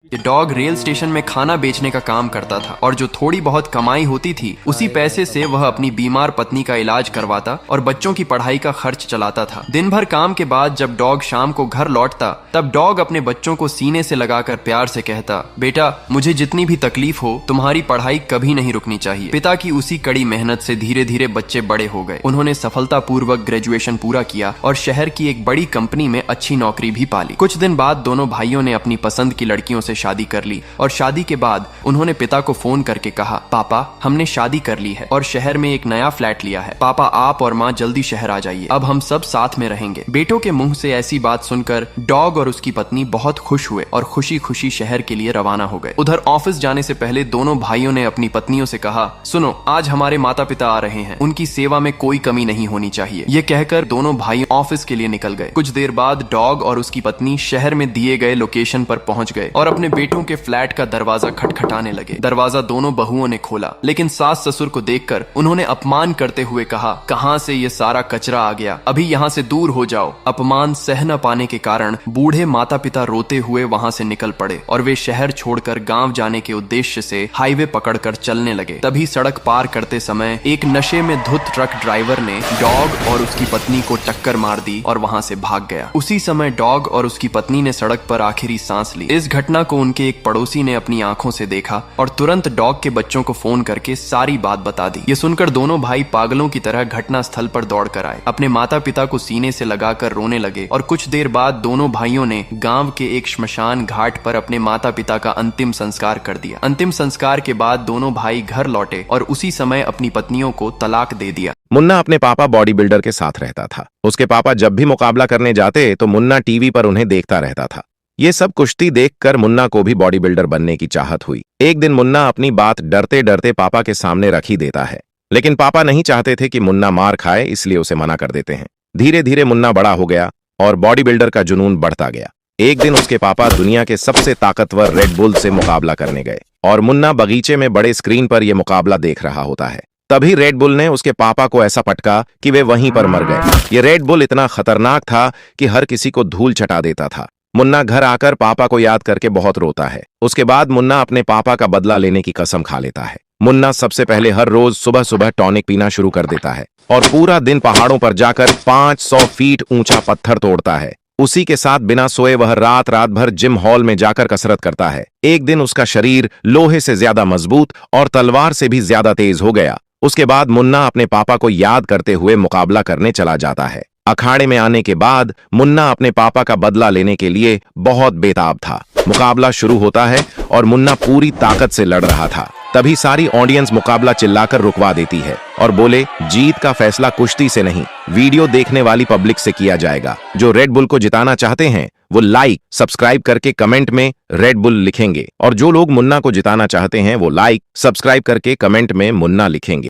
ये dog rail station में खाना बेचने का काम करता था और जो थोड़ी बहुत कमाई होती थी उसी पैसे से वह अपनी बीमार पत्नी का इलाज करवाता और बच्चों की पढ़ाई का खर्च चलाता था। दिन भर काम के बाद जब डॉग शाम को घर लौटता तब डॉग अपने बच्चों को सीने से लगाकर प्यार से कहता, बेटा मुझे जितनी भी तकलीफ हो तुम्हारी पढ़ाई कभी नहीं रुकनी चाहिए। पिता की उसी कड़ी मेहनत से धीरे धीरे बच्चे बड़े हो गए। उन्होंने सफलतापूर्वक ग्रेजुएशन पूरा किया और शहर की एक बड़ी कंपनी में अच्छी नौकरी भी पाली। कुछ दिन बाद दोनों भाइयों ने अपनी पसंद की लड़कियों से शादी कर ली और शादी के बाद उन्होंने पिता को फोन करके कहा, पापा हमने शादी कर ली है और शहर में एक नया फ्लैट लिया है। पापा आप और माँ जल्दी शहर आ जाइए, अब हम सब साथ में रहेंगे। बेटों के मुंह से ऐसी बात सुनकर डॉग और उसकी पत्नी बहुत खुश हुए और खुशी खुशी शहर के लिए रवाना हो गए। उधर ऑफिस जाने से पहले दोनों भाइयों ने अपनी पत्नियों से कहा, सुनो आज हमारे माता पिता आ रहे हैं, उनकी सेवा में कोई कमी नहीं होनी चाहिए। ये कहकर दोनों भाई ऑफिस के लिए निकल गए। कुछ देर बाद डॉग और उसकी पत्नी शहर में दिए गए लोकेशन पर पहुंच गए और अपने बेटों के फ्लैट का दरवाजा खटखटाने लगे। दरवाजा दोनों बहुओं ने खोला, लेकिन सास ससुर को देखकर उन्होंने अपमान करते हुए कहा, कहां से ये सारा कचरा आ गया, अभी यहाँ से दूर हो जाओ। अपमान सह न पाने के कारण बूढ़े माता पिता रोते हुए वहां से निकल पड़े और वे शहर छोड़कर गांव जाने के उद्देश्य से हाईवे पकड़कर चलने लगे। तभी सड़क पार करते समय एक नशे में धुत ट्रक ड्राइवर ने डॉग और उसकी पत्नी को टक्कर मार दी और वहां से भाग गया। उसी समय डॉग और उसकी पत्नी ने सड़क पर आखिरी सांस ली। इस घटना को उनके एक पड़ोसी ने अपनी आंखों से देखा और तुरंत डॉग के बच्चों को फोन करके सारी बात बता दी। ये सुनकर दोनों भाई पागलों की तरह घटना स्थल पर दौड़ कर आए, अपने माता पिता को सीने से लगाकर रोने लगे और कुछ देर बाद दोनों भाइयों ने गांव के एक श्मशान घाट पर अपने माता पिता का अंतिम संस्कार कर दिया। अंतिम संस्कार के बाद दोनों भाई घर लौटे और उसी समय अपनी पत्नियों को तलाक दे दिया। मुन्ना अपने पापा बॉडी बिल्डर के साथ रहता था। उसके पापा जब भी मुकाबला करने जाते तो मुन्ना टीवी पर उन्हें देखता रहता था। ये सब कुश्ती देखकर मुन्ना को भी बॉडी बिल्डर बनने की चाहत हुई। एक दिन मुन्ना अपनी बात डरते डरते पापा के सामने रख ही देता है, लेकिन पापा नहीं चाहते थे कि मुन्ना मार खाए, इसलिए उसे मना कर देते हैं। धीरे धीरे मुन्ना बड़ा हो गया और बॉडी बिल्डर का जुनून बढ़ता गया। एक दिन उसके पापा दुनिया के सबसे ताकतवर रेड बुल से मुकाबला करने गए और मुन्ना बगीचे में बड़े स्क्रीन पर यह मुकाबला देख रहा होता है। तभी रेड बुल ने उसके पापा को ऐसा पटका कि वे वहीं पर मर गए। ये रेड बुल इतना खतरनाक था कि हर किसी को धूल चटा देता था। मुन्ना घर आकर पापा को याद करके बहुत रोता है। उसके बाद मुन्ना अपने पापा का बदला लेने की कसम खा लेता है। मुन्ना सबसे पहले हर रोज सुबह सुबह टॉनिक पीना शुरू कर देता है और पूरा दिन पहाड़ों पर जाकर 500 फीट ऊंचा पत्थर तोड़ता है। उसी के साथ बिना सोए वह रात रात भर जिम हॉल में जाकर कसरत करता है। एक दिन उसका शरीर लोहे से ज्यादा मजबूत और तलवार से भी ज्यादा तेज हो गया। उसके बाद मुन्ना अपने पापा को याद करते हुए मुकाबला करने चला जाता है। अखाड़े में आने के बाद मुन्ना अपने पापा का बदला लेने के लिए बहुत बेताब था। मुकाबला शुरू होता है और मुन्ना पूरी ताकत से लड़ रहा था। तभी सारी ऑडियंस मुकाबला चिल्लाकर रुकवा देती है और बोले, जीत का फैसला कुश्ती से नहीं, वीडियो देखने वाली पब्लिक से किया जाएगा। जो रेड बुल को जिताना चाहते हैं वो लाइक सब्सक्राइब करके कमेंट में रेड बुल लिखेंगे और जो लोग मुन्ना को जिताना चाहते हैं वो लाइक सब्सक्राइब करके कमेंट में मुन्ना लिखेंगे।